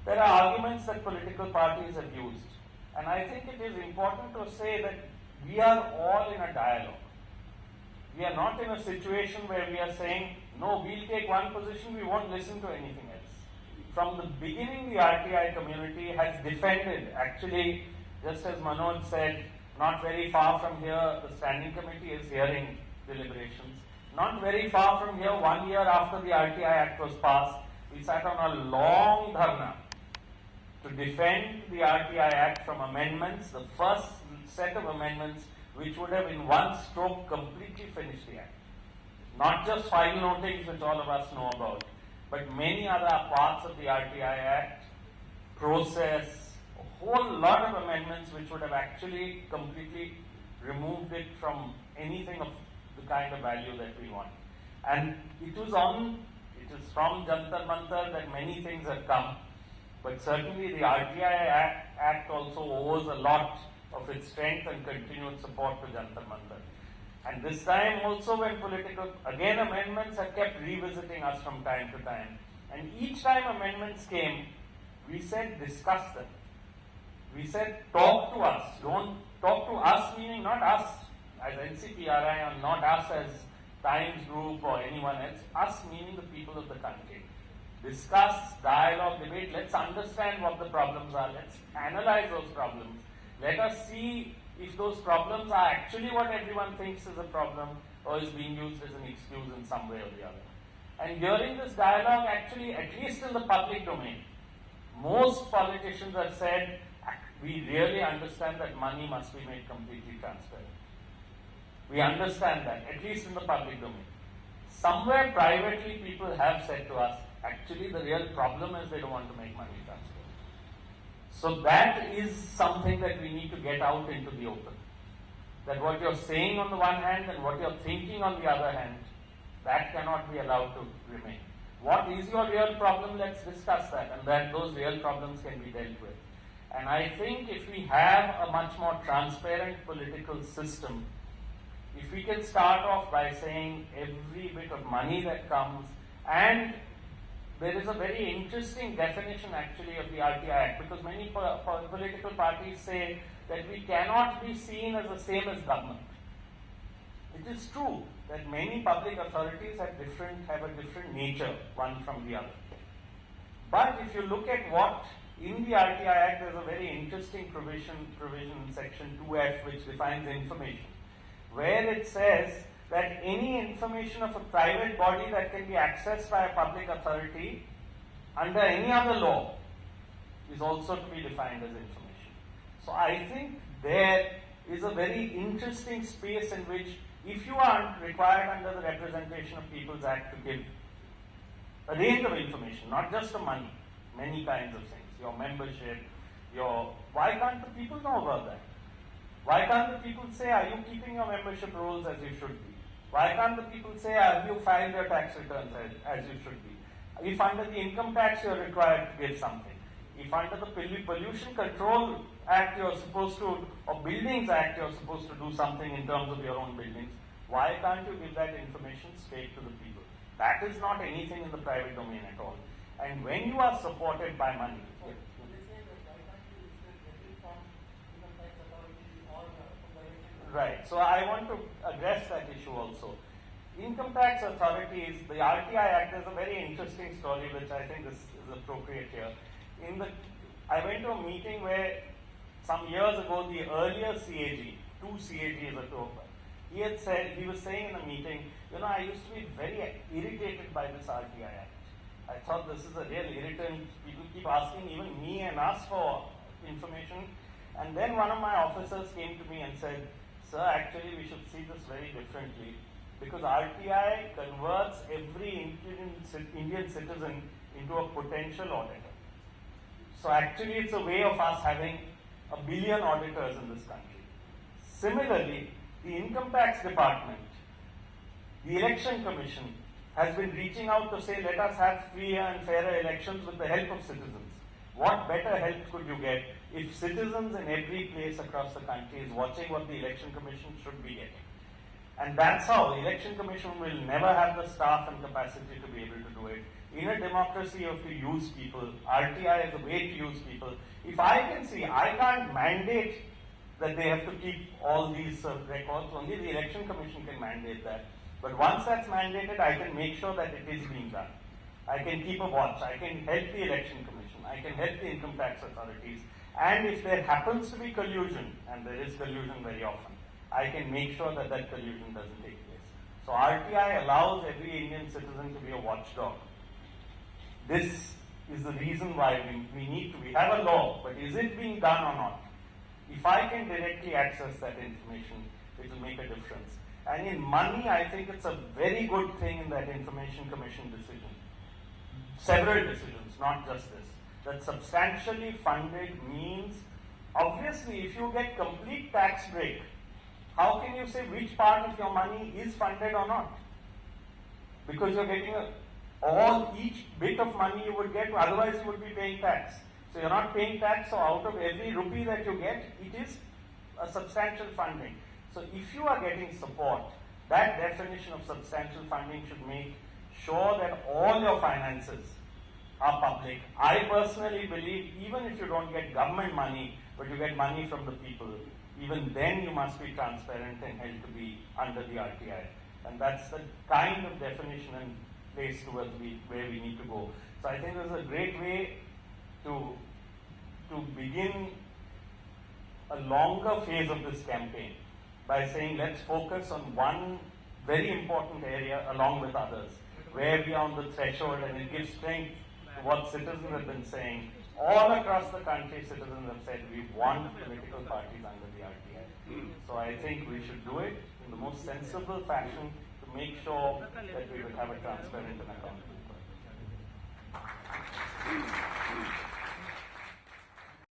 there are arguments that political parties have used. And I think it is important to say that we are all in a dialogue. We are not in a situation where we are saying, no, we'll take one position, we won't listen to anything else. From the beginning, the RTI community has defended, actually, just as Manoj said, not very far from here, the standing committee is hearing deliberations. Not very far from here, 1 year after the RTI Act was passed, we sat on a long dharna to defend the RTI Act from amendments, the first set of amendments which would have in one stroke completely finished the Act. Not just file notings, which all of us know about, but many other parts of the RTI Act, process, a whole lot of amendments which would have actually completely removed it from anything of the kind of value that we want. And it is from Jantar Mantar that many things have come, but certainly the RTI Act also owes a lot of its strength and continued support to Jantar Mantar. And this time also when again amendments have kept revisiting us from time to time. And each time amendments came, we said discuss them. We said talk to us. Don't talk to us, meaning not us as NCPRI and not us as Times Group or anyone else. Us meaning the people of the country. Discuss, dialogue, debate. Let's understand what the problems are. Let's analyze those problems. Let us see if those problems are actually what everyone thinks is a problem or is being used as an excuse in some way or the other. And during this dialogue, actually, at least in the public domain, most politicians have said, we really understand that money must be made completely transparent. We understand that, at least in the public domain. Somewhere privately, people have said to us, actually, the real problem is they don't want to make money transparent. So that is something that we need to get out into the open. That what you're saying on the one hand and what you're thinking on the other hand, that cannot be allowed to remain. What is your real problem? Let's discuss that, and that those real problems can be dealt with. And I think if we have a much more transparent political system, if we can start off by saying every bit of money that comes, and there is a very interesting definition actually of the RTI Act, because many political parties say that we cannot be seen as the same as government. It is true that many public authorities have a different nature one from the other. But if you look at what in the RTI Act, there's a very interesting provision in section 2F which defines information, where it says that any information of a private body that can be accessed by a public authority under any other law is also to be defined as information. So I think there is a very interesting space in which, if you are required under the Representation of People's Act to give a range of information, not just the money, many kinds of things, your membership, why can't the people know about that? Why can't the people say, are you keeping your membership rolls as you should be? Why can't the people say, have you filed your tax returns as you should be? If under the income tax you are required to give something, if under the Pollution Control Act you are supposed to, or Buildings Act you are supposed to do something in terms of your own buildings, why can't you give that information straight to the people? That is not anything in the private domain at all. And when you are supported by money, right. So I want to address that issue also. Income tax authorities, the RTI Act is a very interesting story which I think is appropriate here. I went to a meeting where some years ago the earlier CAG, two CAGs ago, he was saying in a meeting, I used to be very irritated by this RTI Act. I thought this is a real irritant. People keep asking even me and us for information. And then one of my officers came to me and said, sir, actually we should see this very differently, because RTI converts every Indian citizen into a potential auditor. So actually it's a way of us having 1 billion auditors in this country. Similarly, the Income Tax Department, the Election Commission has been reaching out to say, let us have freer and fairer elections with the help of citizens. What better help could you get if citizens in every place across the country is watching what the Election Commission should be getting? And that's how the Election Commission will never have the staff and capacity to be able to do it. In a democracy, you have to use people. RTI is a way to use people. If I can see, I can't mandate that they have to keep all these records. Only the Election Commission can mandate that. But once that's mandated, I can make sure that it is being done. I can keep a watch. I can help the Election Commission. I can help the income tax authorities. And if there happens to be collusion, and there is collusion very often, I can make sure that that collusion doesn't take place. So RTI allows every Indian citizen to be a watchdog. This is the reason why we have a law, but is it being done or not? If I can directly access that information, it will make a difference. And in money, I think it's a very good thing in that Information Commission decision. Several decisions, not just this. That substantially funded means, obviously, if you get complete tax break, how can you say which part of your money is funded or not? Because you're getting each bit of money you would get, otherwise you would be paying tax. So you're not paying tax, so out of every rupee that you get, it is a substantial funding. So if you are getting support, that definition of substantial funding should make sure that all your finances are public. I personally believe even if you don't get government money, but you get money from the people, even then you must be transparent and held to be under the RTI. And that's the kind of definition and place towards where we need to go. So I think there's a great way to begin a longer phase of this campaign by saying let's focus on one very important area along with others, where we are on the threshold, and it gives strength to what citizens have been saying. All across the country, citizens have said we want political parties under the RTI. So I think we should do it in the most sensible fashion to make sure that we will have a transparent and accountable process.